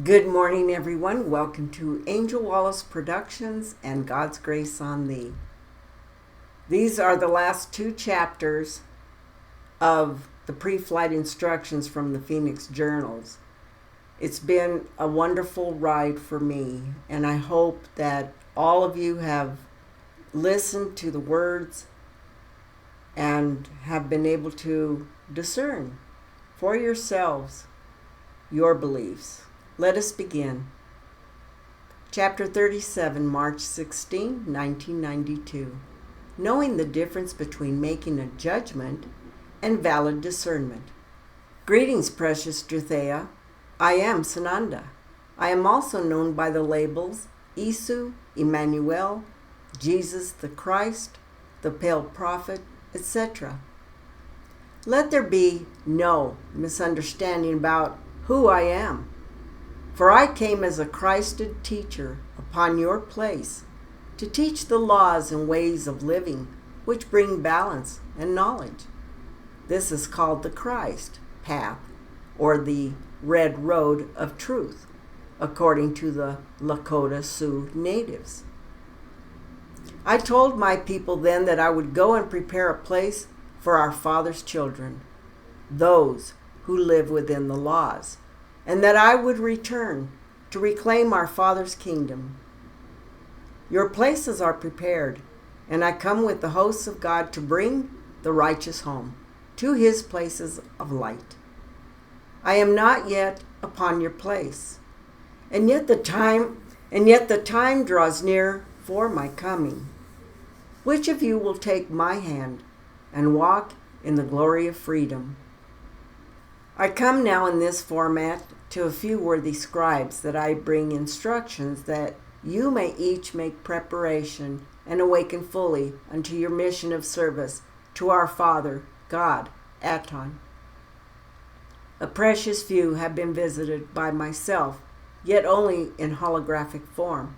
Good morning, everyone. Welcome to Angel Wallace Productions and God's Grace on Thee. These are the last two chapters of the pre-flight instructions from the Phoenix Journals. It's been a wonderful ride for me, and I hope that all of you have listened to the words and have been able to discern for yourselves your beliefs. Let us begin. Chapter 37, March 16, 1992. Knowing the difference between making a judgment and valid discernment. Greetings, precious Druthea. I am Sananda. I am also known by the labels Isu, Emmanuel, Jesus the Christ, the Pale Prophet, etc. Let there be no misunderstanding about who I am. For I came as a Christed teacher upon your place to teach the laws and ways of living which bring balance and knowledge. This is called the Christ path, or the red road of truth, according to the Lakota Sioux natives. I told my people then that I would go and prepare a place for our Father's children, those who live within the laws, and that I would return to reclaim our Father's kingdom. Your places are prepared, and I come with the hosts of God to bring the righteous home to his places of light. I am not yet upon your place, and yet the time draws near for my coming. Which of you will take my hand and walk in the glory of freedom? I come now in this format to a few worthy scribes that I bring instructions that you may each make preparation and awaken fully unto your mission of service to our Father, God, Aton. A precious few have been visited by myself, yet only in holographic form.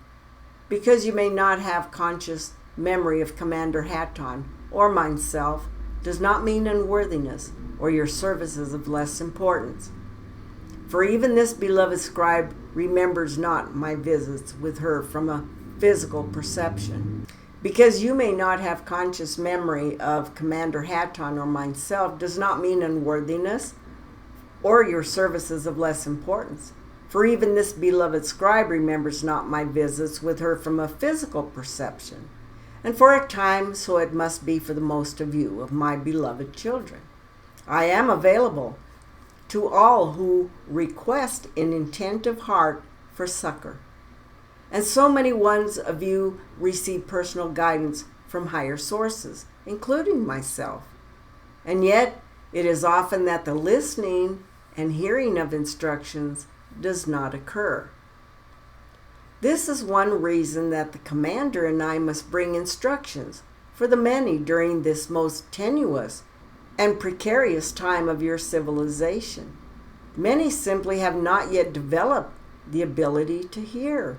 Because you may not have conscious memory of Commander Hatton or myself does not mean unworthiness or your services of less importance. For even this beloved scribe remembers not my visits with her from a physical perception. Because you may not have conscious memory of Commander Hatton or myself does not mean unworthiness or your services of less importance. For even this beloved scribe remembers not my visits with her from a physical perception. And for a time, so it must be for the most of you, of my beloved children. I am available to all who request an intent of heart for succor. And so many ones of you receive personal guidance from higher sources, including myself. And yet, it is often that the listening and hearing of instructions does not occur. This is one reason that the commander and I must bring instructions for the many during this most tenuous and precarious time of your civilization. Many simply have not yet developed the ability to hear.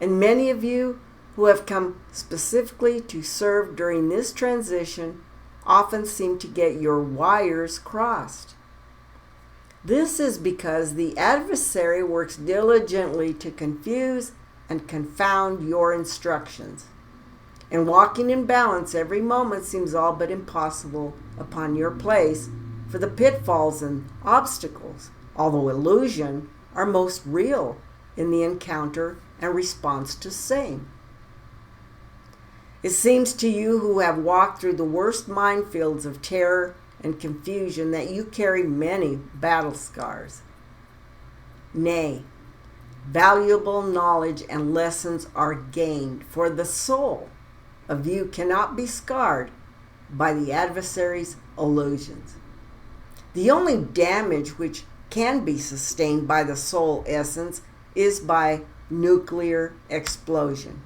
And many of you who have come specifically to serve during this transition often seem to get your wires crossed. This is because the adversary works diligently to confuse and confound your instructions. And walking in balance every moment seems all but impossible upon your place, for the pitfalls and obstacles, although illusion, are most real in the encounter and response to same. It seems to you who have walked through the worst minefields of terror and confusion that you carry many battle scars. Nay, valuable knowledge and lessons are gained, for the soul of you cannot be scarred by the adversary's illusions. The only damage which can be sustained by the soul essence is by nuclear explosion.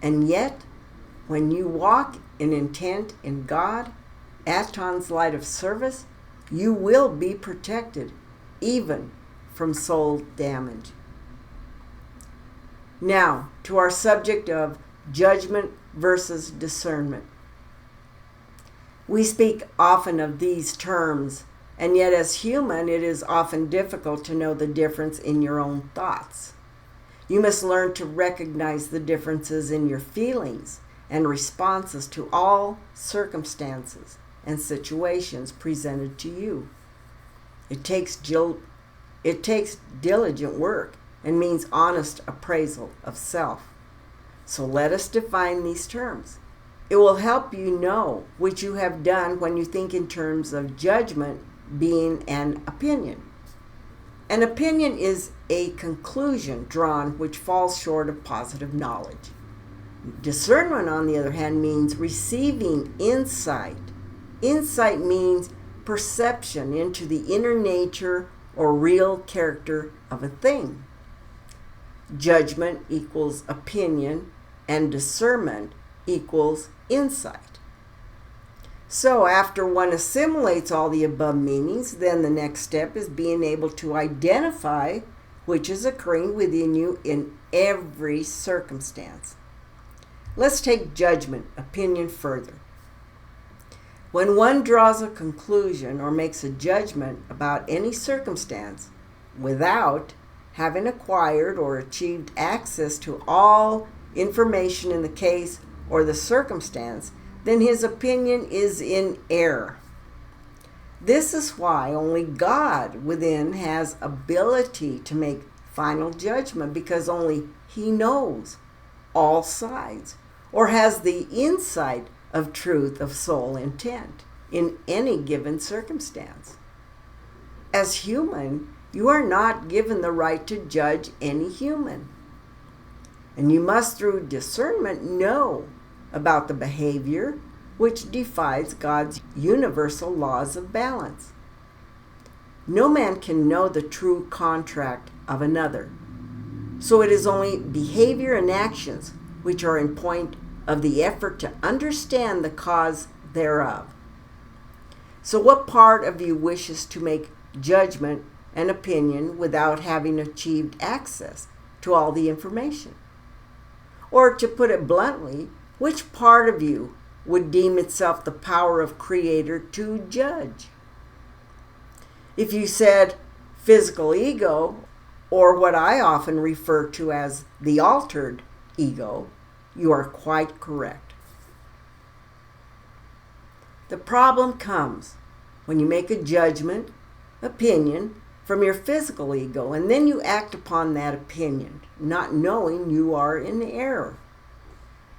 And yet, when you walk in intent in God, Aton's light of service, you will be protected even from soul damage. Now, to our subject of judgment versus discernment. We speak often of these terms And yet as human, it is often difficult to know the difference in your own thoughts. You must learn to recognize the differences in your feelings and responses to all circumstances and situations presented to you. It takes diligent work and means honest appraisal of self. So let us define these terms. It will help you know what you have done when you think in terms of judgment being an opinion. An opinion is a conclusion drawn which falls short of positive knowledge. Discernment, on the other hand, means receiving insight. Insight means perception into the inner nature or real character of a thing. Judgment equals opinion, and discernment equals insight. So after one assimilates all the above meanings, then the next step is being able to identify which is occurring within you in every circumstance. Let's take judgment, opinion further. When one draws a conclusion or makes a judgment about any circumstance without having acquired or achieved access to all information in the case or the circumstance, then his opinion is in error. This is why only God within has ability to make final judgment, because only He knows all sides or has the insight of truth of soul intent in any given circumstance. As human, you are not given the right to judge any human. And you must, through discernment, know about the behavior which defies God's universal laws of balance. No man can know the true contract of another. So it is only behavior and actions which are in point of the effort to understand the cause thereof. So what part of you wishes to make judgment and opinion without having achieved access to all the information? Or to put it bluntly, which part of you would deem itself the power of Creator to judge? If you said physical ego, or what I often refer to as the altered ego, you are quite correct. The problem comes when you make a judgment, opinion, from your physical ego, and then you act upon that opinion, not knowing you are in error.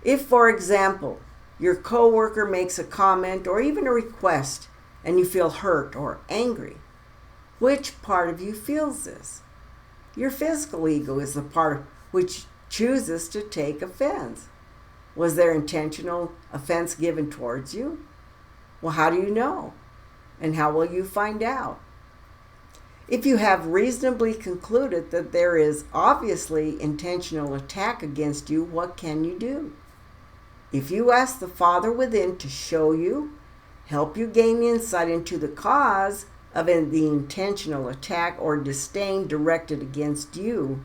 If, for example, your coworker makes a comment or even a request and you feel hurt or angry, which part of you feels this? Your physical ego is the part which chooses to take offense. Was there intentional offense given towards you? Well, how do you know? And how will you find out? If you have reasonably concluded that there is obviously intentional attack against you, what can you do? If you ask the Father within to show you, help you gain insight into the cause of the intentional attack or disdain directed against you,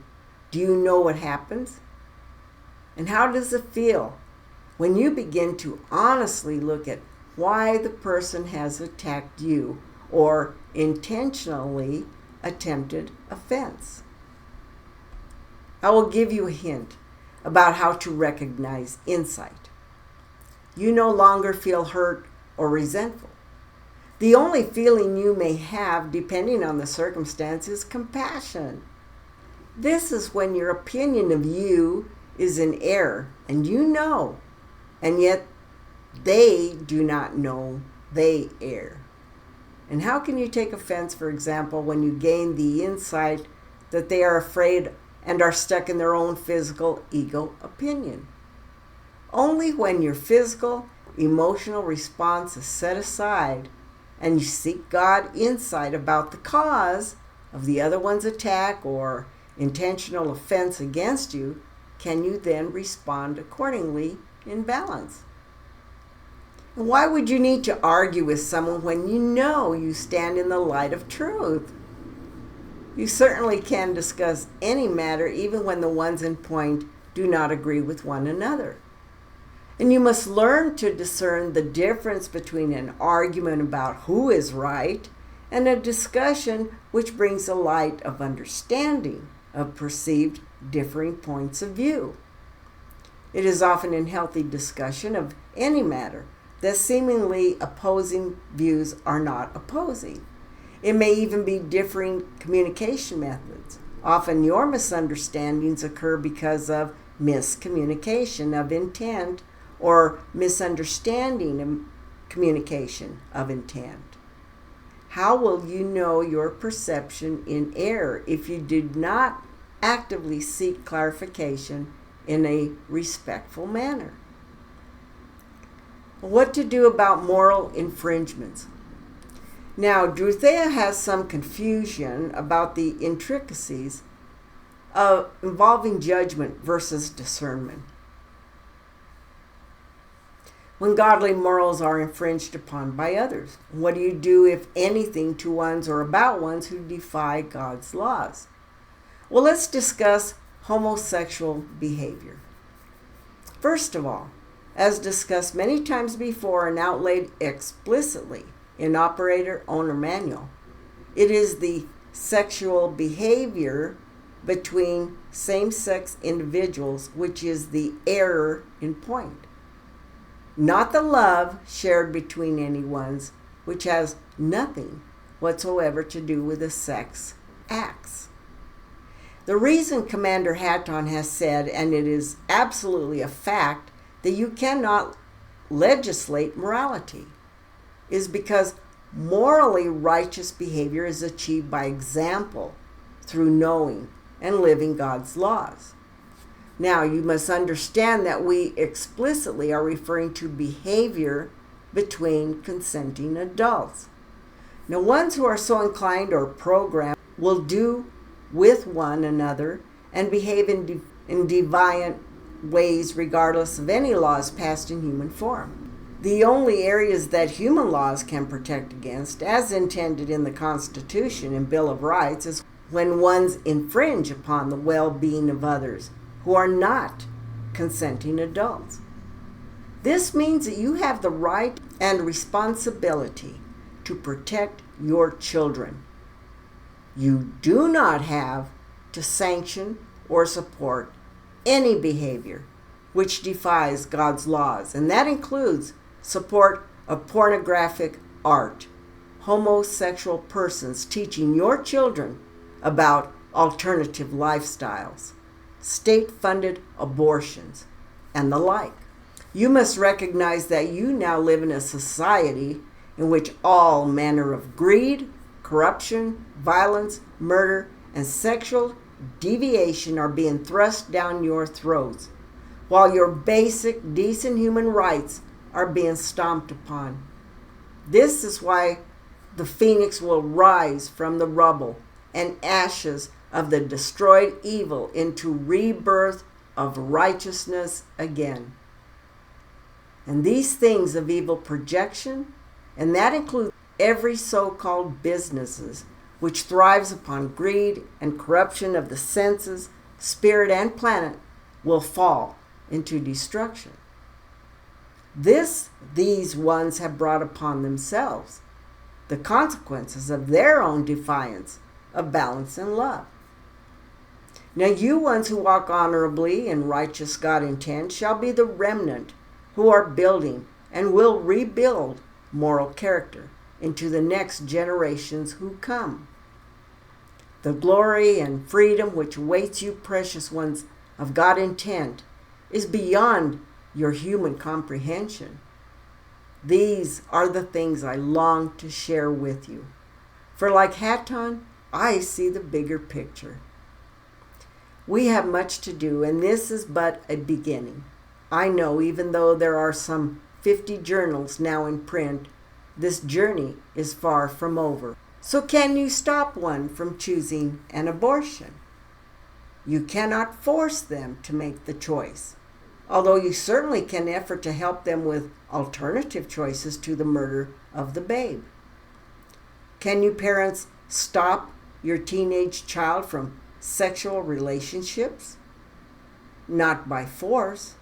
do you know what happens? And how does it feel when you begin to honestly look at why the person has attacked you or intentionally attempted offense? I will give you a hint about how to recognize insight. You no longer feel hurt or resentful. The only feeling you may have, depending on the circumstance, is compassion. This is when your opinion of you is in error, and you know, and yet they do not know they err. And how can you take offense, for example, when you gain the insight that they are afraid and are stuck in their own physical ego opinion? Only when your physical, emotional response is set aside and you seek God insight about the cause of the other one's attack or intentional offense against you, can you then respond accordingly in balance. Why would you need to argue with someone when you know you stand in the light of truth? You certainly can discuss any matter even when the ones in point do not agree with one another. And you must learn to discern the difference between an argument about who is right and a discussion which brings a light of understanding of perceived differing points of view. It is often in healthy discussion of any matter that seemingly opposing views are not opposing. It may even be differing communication methods. Often your misunderstandings occur because of miscommunication of intent or misunderstanding of communication of intent. How will you know your perception in error if you did not actively seek clarification in a respectful manner? What to do about moral infringements? Now, Druthea has some confusion about the intricacies of involving judgment versus discernment. When godly morals are infringed upon by others, what do you do, if anything, to ones or about ones who defy God's laws? Well, let's discuss homosexual behavior. First of all, as discussed many times before and outlaid explicitly in Operator Owner Manual, it is the sexual behavior between same-sex individuals which is the error in point, not the love shared between any ones, which has nothing whatsoever to do with the sex acts. The reason Commander Hatton has said, and it is absolutely a fact, that you cannot legislate morality is because morally righteous behavior is achieved by example through knowing and living God's laws. Now, you must understand that we explicitly are referring to behavior between consenting adults. Now, ones who are so inclined or programmed will do with one another and behave in deviant ways regardless of any laws passed in human form. The only areas that human laws can protect against, as intended in the Constitution and Bill of Rights, is when ones infringe upon the well-being of others who are not consenting adults. This means that you have the right and responsibility to protect your children. You do not have to sanction or support any behavior which defies God's laws, and that includes support of pornographic art, homosexual persons teaching your children about alternative lifestyles, state-funded abortions, and the like. You must recognize that you now live in a society in which all manner of greed, corruption, violence, murder, and sexual deviation are being thrust down your throats, while your basic, decent human rights are being stomped upon. This is why the phoenix will rise from the rubble and ashes of the destroyed evil into rebirth of righteousness again. And these things of evil projection, and that includes every so-called businesses which thrives upon greed and corruption of the senses, spirit, and will fall into destruction. These ones have brought upon themselves the consequences of their own defiance of balance and love. Now you ones who walk honorably in righteous God intent shall be the remnant who are building and will rebuild moral character into the next generations who come. The glory and freedom which awaits you, precious ones of God intent, is beyond your human comprehension. These are the things I long to share with you. For like Hatton, I see the bigger picture. We have much to do, and this is but a beginning. I know, even though there are some 50 journals now in print, this journey is far from over. So can you stop one from choosing an abortion? You cannot force them to make the choice, although you certainly can effort to help them with alternative choices to the murder of the babe. Can you parents stop your teenage child from sexual relationships? Not by force.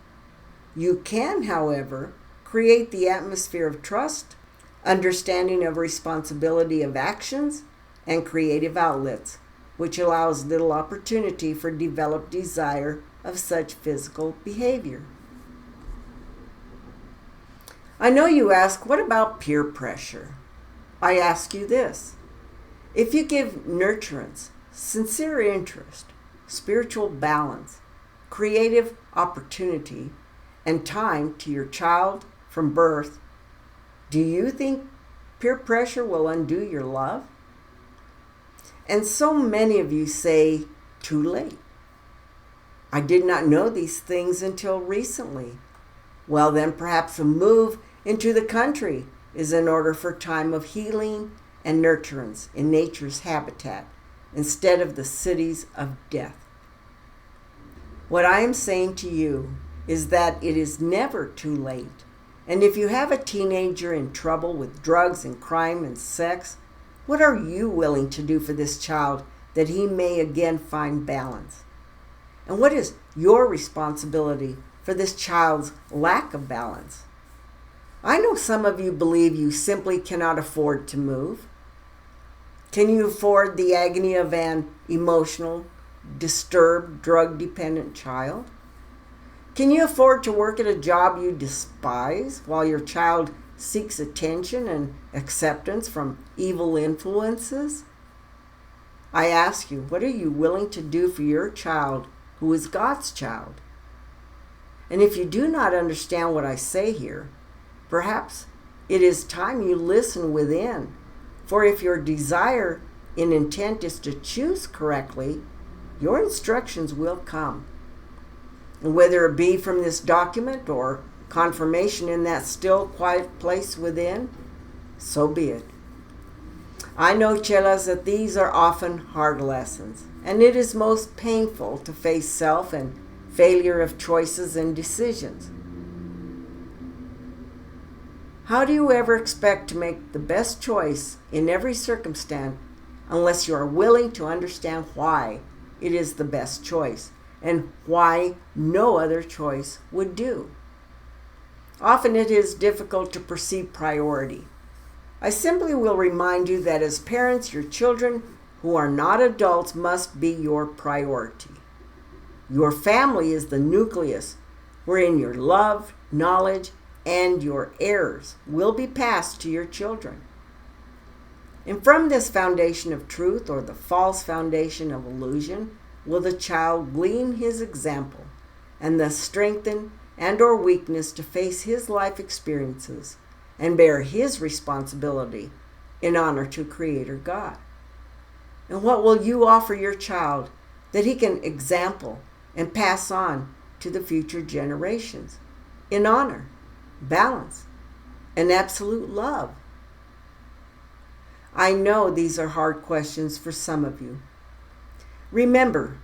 You can, however, create the atmosphere of trust, understanding of responsibility of actions, and creative outlets, which allows little opportunity for developed desire of such physical behavior. I know you ask, what about peer pressure? I ask you this. If you give nurturance, sincere interest, spiritual balance, creative opportunity, and time to your child from birth, do you think peer pressure will undo your love? And so many of you say, too late. I did not know these things until recently. Well, then perhaps a move into the country is in order for time of healing and nurturance in nature's habitat instead of the cities of death. What I am saying to you is that it is never too late. And if you have a teenager in trouble with drugs and crime and sex, what are you willing to do for this child that he may again find balance? And what is your responsibility for this child's lack of balance? I know some of you believe you simply cannot afford to move. Can you afford the agony of an emotional, disturbed, drug-dependent child? Can you afford to work at a job you despise while your child seeks attention and acceptance from evil influences? I ask you, what are you willing to do for your child who is God's child? And if you do not understand what I say here, perhaps it is time you listen within. For if your desire and intent is to choose correctly, your instructions will come. And whether it be from this document or confirmation in that still, quiet place within, so be it. I know, chelas, that these are often hard lessons, and it is most painful to face self and failure of choices and decisions. How do you ever expect to make the best choice in every circumstance unless you are willing to understand why it is the best choice and why no other choice would do? Often it is difficult to perceive priority. I simply will remind you that as parents, your children who are not adults must be your priority. Your family is the nucleus wherein your love, knowledge, and your errors will be passed to your children. And from this foundation of truth, or the false foundation of illusion, will the child glean his example and thus strengthen and or weakness to face his life experiences and bear his responsibility in honor to Creator God. And what will you offer your child that he can example and pass on to the future generations in honor, balance, and absolute love? I know these are hard questions for some of you. Remember,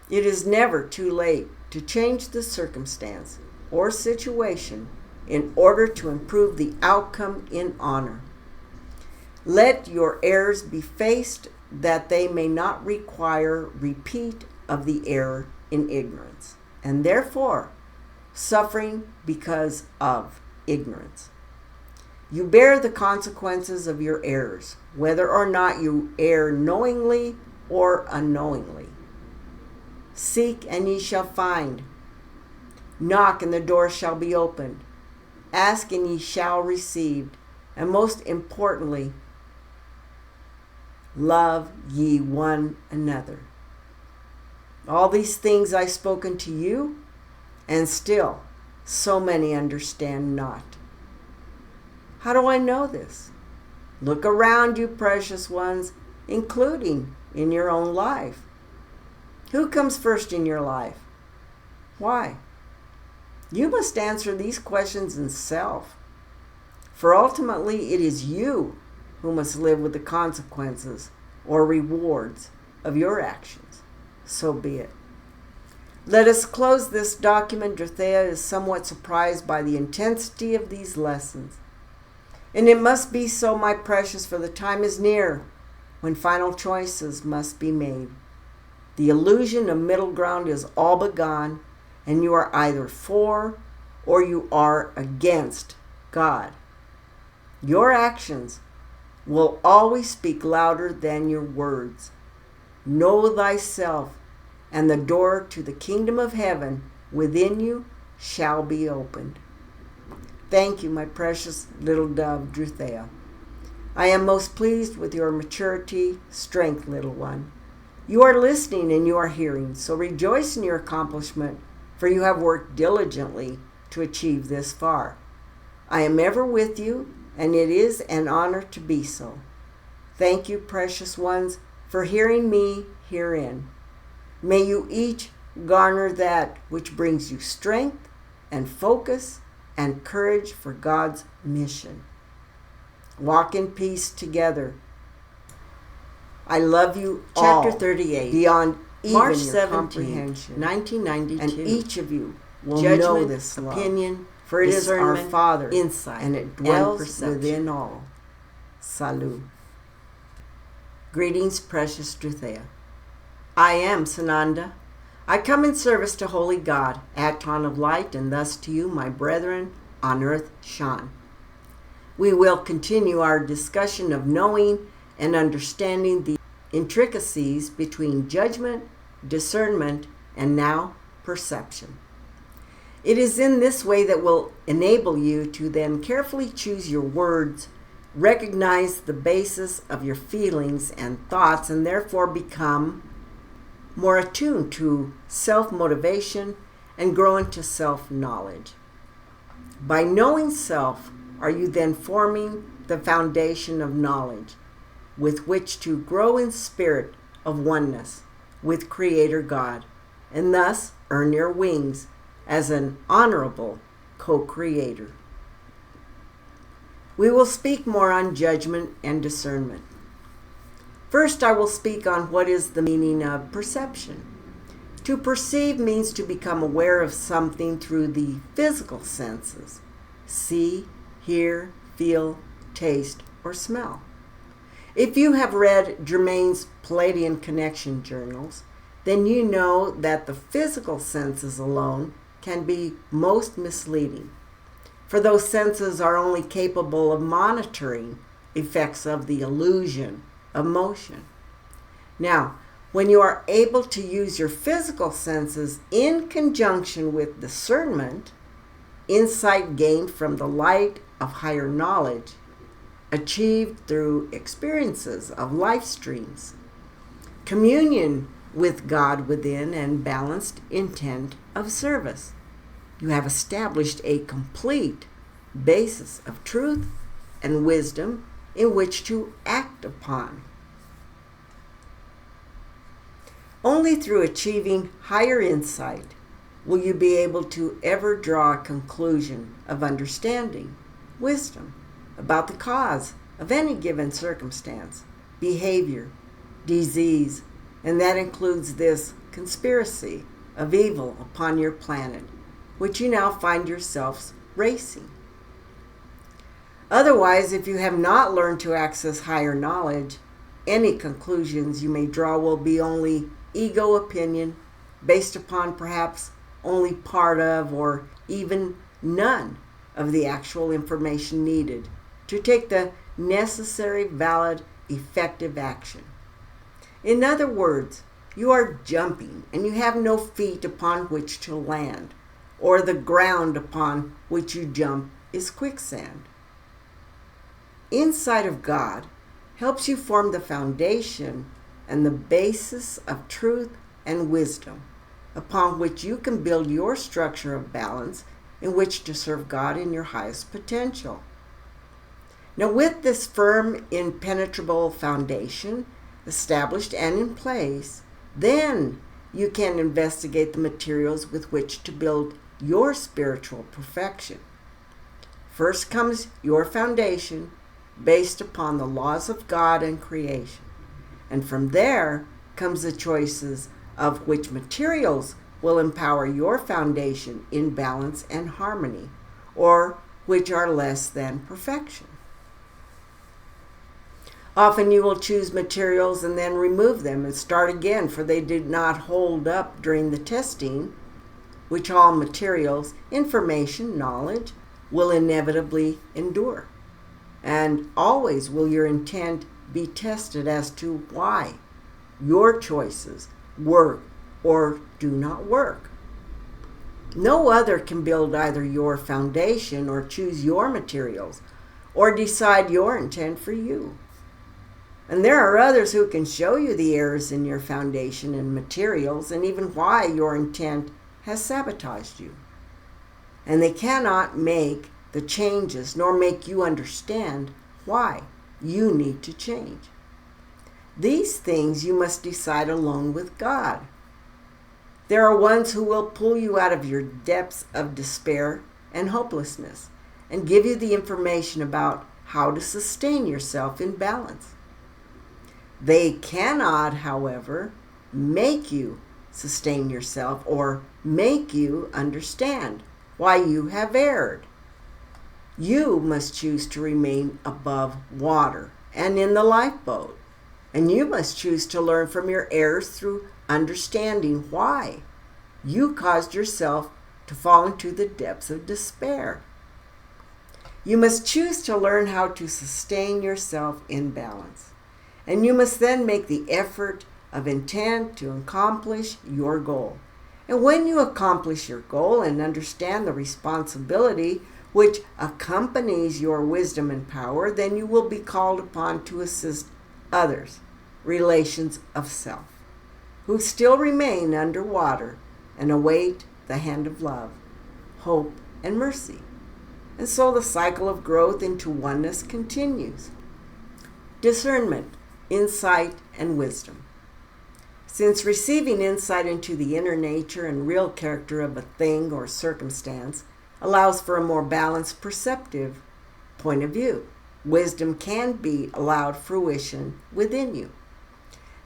it is never too late to change the circumstance or situation in order to improve the outcome in honor. Let your errors be faced that they may not require repeat of the error in ignorance, and therefore suffering because of ignorance. You bear the consequences of your errors, whether or not you err knowingly or unknowingly. Seek and ye shall find. Knock and the door shall be opened. Ask and ye shall receive. And most importantly, love ye one another. All these things I've spoken to you, and still so many understand not. How do I know this? Look around you, precious ones, including in your own life. Who comes first in your life? Why? You must answer these questions in self, for ultimately it is you who must live with the consequences or rewards of your actions. So be it. Let us close this document. Dorothea is somewhat surprised by the intensity of these lessons. And it must be so, my precious, for the time is near when final choices must be made. The illusion of middle ground is all but gone, and you are either for or you are against God. Your actions will always speak louder than your words. Know thyself, and the door to the kingdom of heaven within you shall be opened. Thank you, my precious little dove, Druthea. I am most pleased with your maturity, strength, little one. You are listening and you are hearing, so rejoice in your accomplishment, for you have worked diligently to achieve this far. I am ever with you, and it is an honor to be so. Thank you, precious ones, for hearing me herein. May you each garner that which brings you strength and focus and courage for God's mission. Walk in peace together. I love you all. Chapter 38. Beyond even March your 17th, comprehension. 1992. And each of you will Judgment, know this love. opinion, For it is our discernment, Father, insight, and it dwells perception. within all. Salut. Greetings, precious Druthea. I am Sananda. I come in service to Holy God, Aton of Light, and thus to you, my brethren, on earth shone. We will continue our discussion of knowing and understanding the intricacies between judgment, discernment, and now perception. It is in this way that will enable you to then carefully choose your words, recognize the basis of your feelings and thoughts, and therefore become more attuned to self-motivation and grow into self-knowledge. By knowing self, are you then forming the foundation of knowledge with which to grow in spirit of oneness with Creator God, and thus earn your wings as an honorable co-creator. We will speak more on judgment and discernment. First, I will speak on what is the meaning of perception. To perceive means to become aware of something through the physical senses: see, hear, feel, taste, or smell. If you have read Germain's Palladian Connection journals, then you know that the physical senses alone can be most misleading, for those senses are only capable of monitoring effects of the illusion of motion. Now, when you are able to use your physical senses in conjunction with discernment, insight gained from the light of higher knowledge, achieved through experiences of life streams, communion with God within, and balanced intent of service, you have established a complete basis of truth and wisdom in which to act upon. Only through achieving higher insight will you be able to ever draw a conclusion of understanding, wisdom, about the cause of any given circumstance, behavior, disease, and that includes this conspiracy of evil upon your planet, which you now find yourselves racing. Otherwise, if you have not learned to access higher knowledge, any conclusions you may draw will be only ego opinion based upon perhaps only part of or even none of the actual information needed to take the necessary, valid, effective action. In other words, you are jumping and you have no feet upon which to land, or the ground upon which you jump is quicksand. Insight of God helps you form the foundation and the basis of truth and wisdom upon which you can build your structure of balance in which to serve God in your highest potential. Now, with this firm, impenetrable foundation established and in place, then you can investigate the materials with which to build your spiritual perfection. First comes your foundation based upon the laws of God and creation. And from there comes the choices of which materials will empower your foundation in balance and harmony, or which are less than perfection. Often you will choose materials and then remove them and start again, for they did not hold up during the testing, which all materials, information, knowledge, will inevitably endure. And always will your intent be tested as to why your choices work or do not work. No other can build either your foundation or choose your materials or decide your intent for you. And there are others who can show you the errors in your foundation and materials and even why your intent has sabotaged you. And they cannot make the changes nor make you understand why you need to change. These things you must decide alone with God. There are ones who will pull you out of your depths of despair and hopelessness and give you the information about how to sustain yourself in balance. They cannot, however, make you sustain yourself or make you understand why you have erred. You must choose to remain above water and in the lifeboat. And you must choose to learn from your errors through understanding why you caused yourself to fall into the depths of despair. You must choose to learn how to sustain yourself in balance. And you must then make the effort of intent to accomplish your goal. And when you accomplish your goal and understand the responsibility which accompanies your wisdom and power, then you will be called upon to assist others, relations of self, who still remain underwater and await the hand of love, hope, and mercy. And so the cycle of growth into oneness continues. Discernment, insight, and wisdom. Since receiving insight into the inner nature and real character of a thing or circumstance allows for a more balanced, perceptive point of view, wisdom can be allowed fruition within you.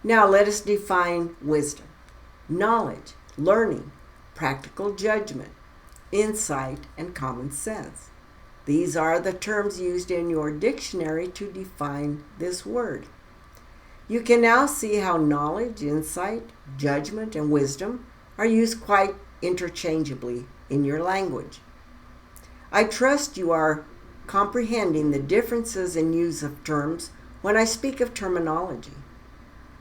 Now let us define wisdom: knowledge, learning, practical judgment, insight, and common sense. These are the terms used in your dictionary to define this word. You can now see how knowledge, insight, judgment, and wisdom are used quite interchangeably in your language. I trust you are comprehending the differences in use of terms when I speak of terminology.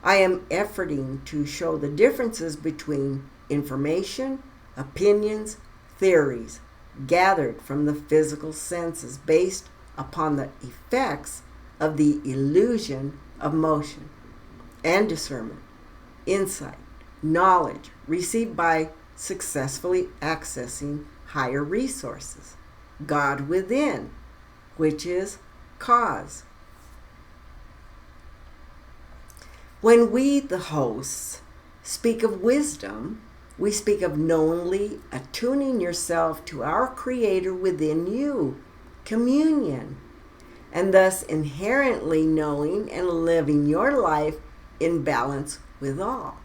I am efforting to show the differences between information, opinions, theories gathered from the physical senses based upon the effects of the illusion of motion, and discernment, insight, knowledge received by successfully accessing higher resources, God within, which is cause. When we, the hosts, speak of wisdom, we speak of knowingly attuning yourself to our Creator within you, communion, and thus inherently knowing and living your life in balance with all.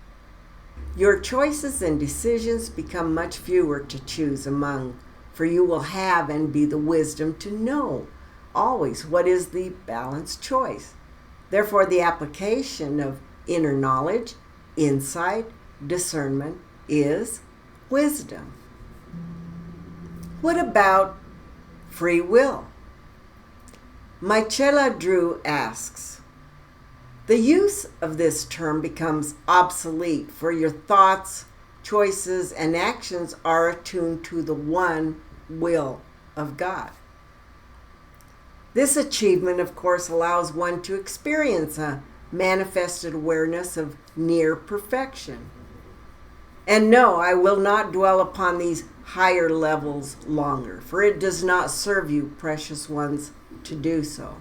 Your choices and decisions become much fewer to choose among, for you will have and be the wisdom to know always what is the balanced choice. Therefore, the application of inner knowledge, insight, discernment is wisdom. What about free will? Michela Drew asks, the use of this term becomes obsolete, for your thoughts, choices, and actions are attuned to the one will of God. This achievement, of course, allows one to experience a manifested awareness of near perfection. And no, I will not dwell upon these higher levels longer, for it does not serve you, precious ones, to do so.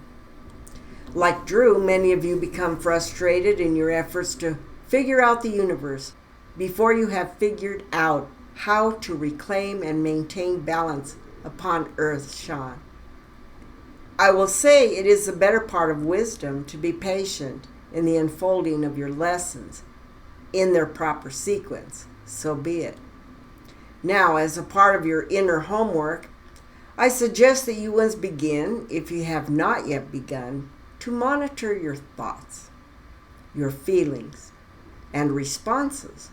Like Drew, many of you become frustrated in your efforts to figure out the universe before you have figured out how to reclaim and maintain balance upon earth, Sean. I will say it is the better part of wisdom to be patient in the unfolding of your lessons in their proper sequence. So be it. Now, as a part of your inner homework, I suggest that you once begin, if you have not yet begun, to monitor your thoughts, your feelings, and responses,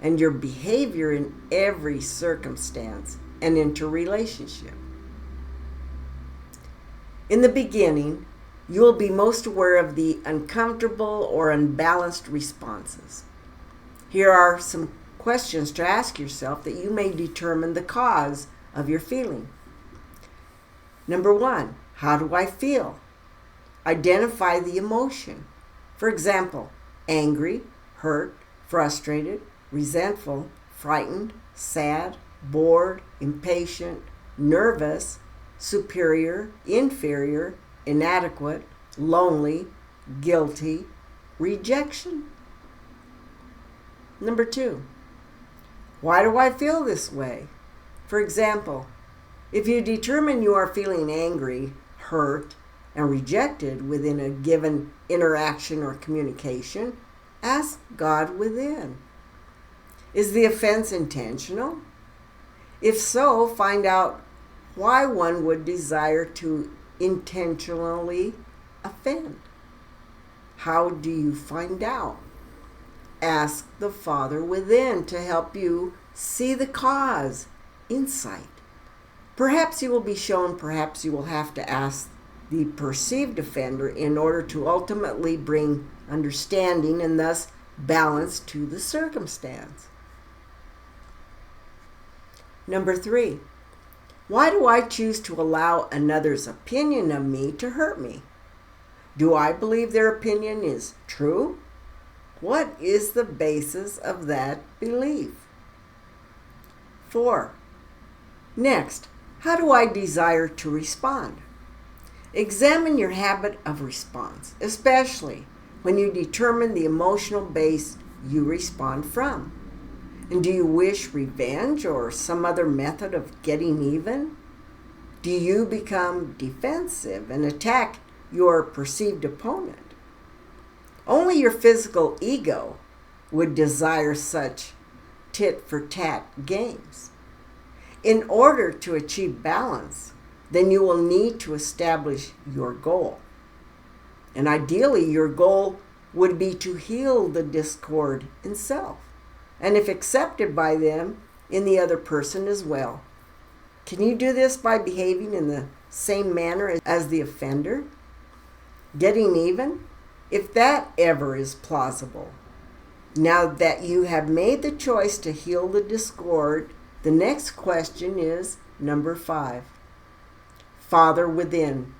and your behavior in every circumstance and interrelationship. In the beginning, you will be most aware of the uncomfortable or unbalanced responses. Here are some questions to ask yourself that you may determine the cause of your feeling. Number 1, how do I feel? Identify the emotion. For example, angry, hurt, frustrated, resentful, frightened, sad, bored, impatient, nervous, superior, inferior, inadequate, lonely, guilty, rejection. Number 2, why do I feel this way? For example, if you determine you are feeling angry, hurt, and rejected within a given interaction or communication, ask God within. Is the offense intentional? If so, find out why one would desire to intentionally offend. How do you find out? Ask the Father within to help you see the cause, insight. Perhaps you will be shown, perhaps you will have to ask the perceived offender in order to ultimately bring understanding and thus balance to the circumstance. Number 3, why do I choose to allow another's opinion of me to hurt me? Do I believe their opinion is true? What is the basis of that belief? 4, next, how do I desire to respond? Examine your habit of response, especially when you determine the emotional base you respond from. And do you wish revenge or some other method of getting even? Do you become defensive and attack your perceived opponent? Only your physical ego would desire such tit-for-tat games. In order to achieve balance, then you will need to establish your goal. And ideally, your goal would be to heal the discord in self, and if accepted by them, in the other person as well. Can you do this by behaving in the same manner as the offender? Getting even? If that ever is plausible. Now that you have made the choice to heal the discord, the next question is number 5. Father within,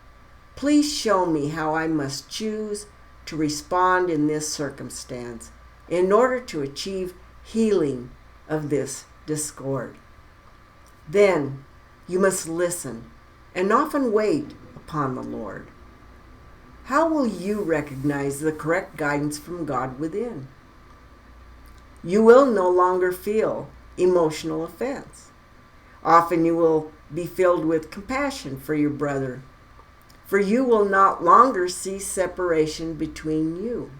please show me how I must choose to respond in this circumstance in order to achieve healing of this discord. Then you must listen and often wait upon the Lord. How will you recognize the correct guidance from God within? You will no longer feel emotional offense. Often you will be filled with compassion for your brother, for you will not longer see separation between you.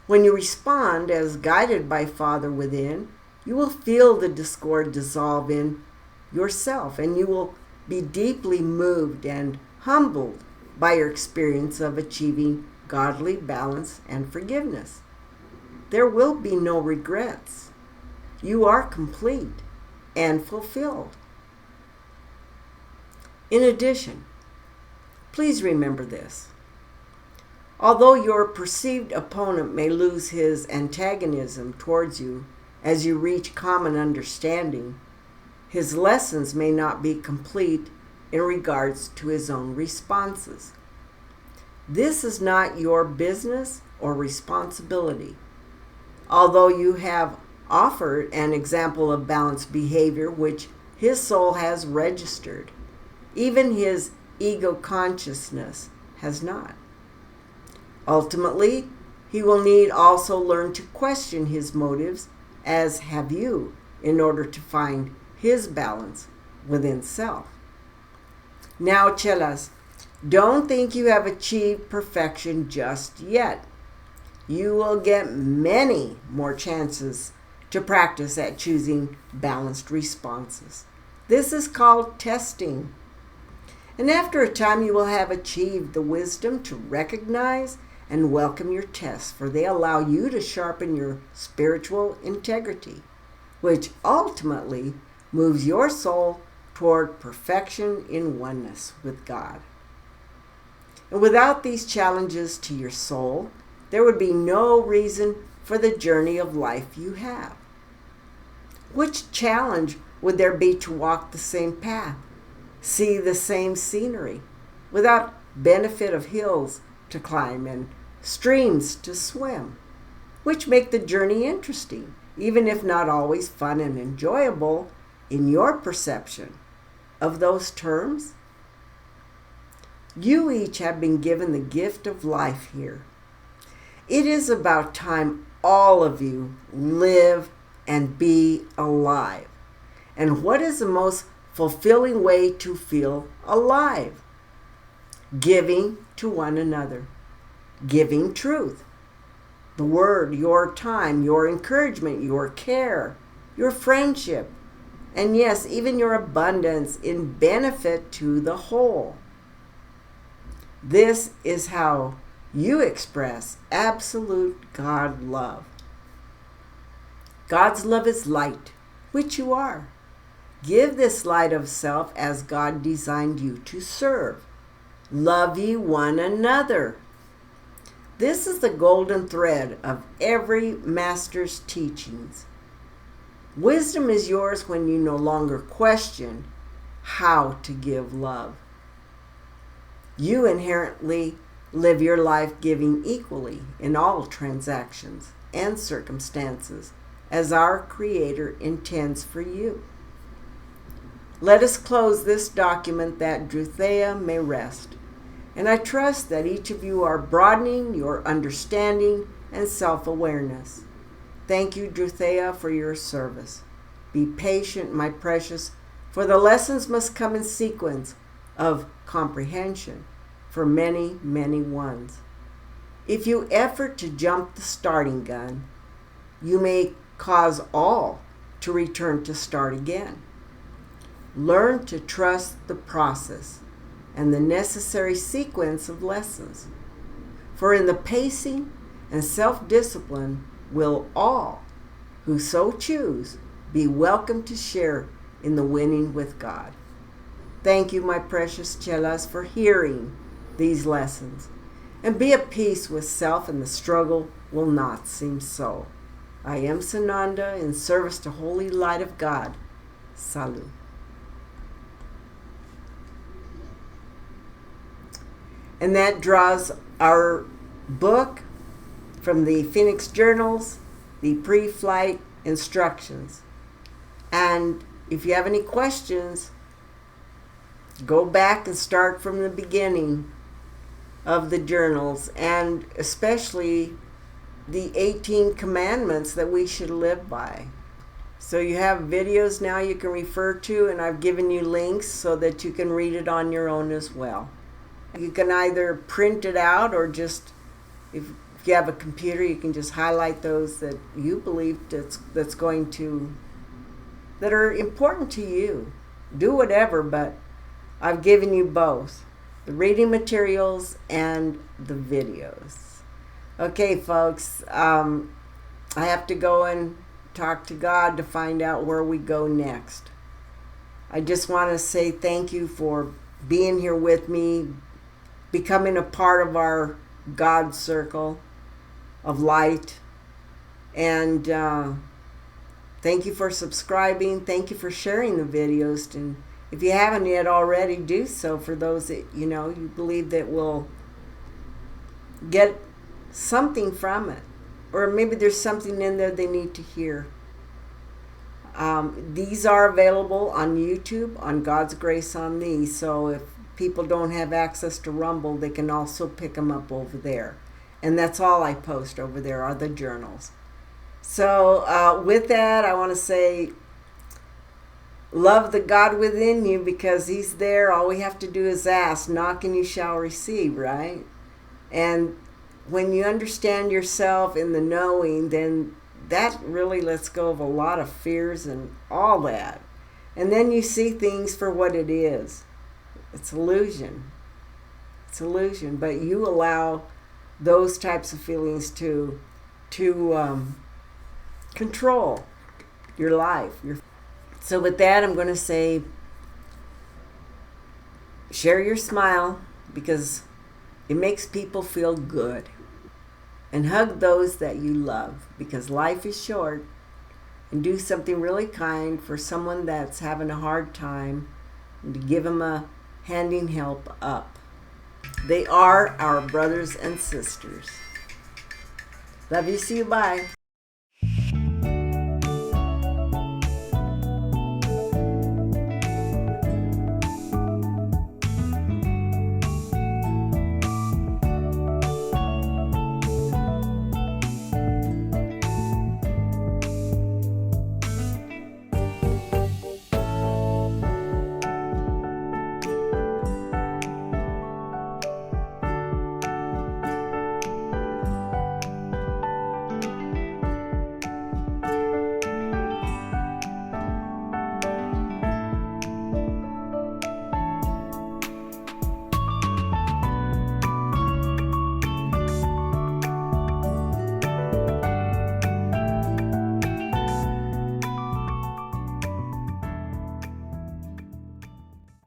When you respond as guided by Father within, you will feel the discord dissolve in yourself, and you will be deeply moved and humbled by your experience of achieving godly balance and forgiveness. There will be no regrets. You are complete and fulfilled. In addition, please remember this. Although your perceived opponent may lose his antagonism towards you as you reach common understanding, his lessons may not be complete in regards to his own responses. This is not your business or responsibility. Although you have offered an example of balanced behavior which his soul has registered, even his ego consciousness has not. Ultimately, he will need also learn to question his motives, as have you, in order to find his balance within self. Now, chelas, don't think you have achieved perfection just yet. You will get many more chances to practice at choosing balanced responses. This is called testing. And after a time, you will have achieved the wisdom to recognize and welcome your tests, for they allow you to sharpen your spiritual integrity, which ultimately moves your soul toward perfection in oneness with God. And without these challenges to your soul, there would be no reason for the journey of life you have. Which challenge would there be to walk the same path, see the same scenery, without benefit of hills to climb and streams to swim, which make the journey interesting, even if not always fun and enjoyable in your perception of those terms? You each have been given the gift of life here. It is about time all of you live and be alive. And what is the most fulfilling way to feel alive? Giving to one another. Giving truth. The word, your time, your encouragement, your care, your friendship, and yes, even your abundance in benefit to the whole. This is how you express absolute God love. God's love is light, which you are. Give this light of self as God designed you to serve. Love ye one another. This is the golden thread of every master's teachings. Wisdom is yours when you no longer question how to give love. You inherently live your life giving equally in all transactions and circumstances as our Creator intends for you. Let us close this document that Druthea may rest. And I trust that each of you are broadening your understanding and self-awareness. Thank you, Druthea, for your service. Be patient, my precious, for the lessons must come in sequence of comprehension for many, many ones. If you effort to jump the starting gun, you may cause all to return to start again. Learn to trust the process and the necessary sequence of lessons. For in the pacing and self-discipline will all who so choose be welcome to share in the winning with God. Thank you, my precious chelas, for hearing these lessons. And be at peace with self, and the struggle will not seem so. I am Sananda in service to Holy Light of God. Salut. And that draws our book from the Phoenix Journals, the pre-flight instructions. And if you have any questions, go back and start from the beginning of the journals, and especially the 18 commandments that we should live by. So you have videos now you can refer to, and I've given you links so that you can read it on your own as well. You can either print it out, or just, if you have a computer, you can just highlight those that you believe that are important to you. Do whatever, but I've given you both, the reading materials and the videos. Okay, folks, I have to go and talk to God to find out where we go next. I just want to say thank you for being here with me, becoming a part of our God circle of light. And thank you for subscribing. Thank you for sharing the videos. And if you haven't yet already, do so for those that you believe that will get something from it. Or maybe there's something in there they need to hear. These are available on YouTube, on God's Grace on Thee. So if people don't have access to Rumble, they can also pick them up over there. And that's all I post over there are the journals. So with that, I want to say, love the God within you, because He's there. All we have to do is ask. Knock and you shall receive, right? And when you understand yourself in the knowing, then that really lets go of a lot of fears and all that. And then you see things for what it is. It's illusion. It's illusion. But you allow those types of feelings to control your life. So with that, I'm going to say, share your smile, because It makes people feel good. And hug those that you love, because life is short. And do something really kind for someone that's having a hard time, and to give them a handing help up. They are our brothers and sisters. Love you. See you. Bye.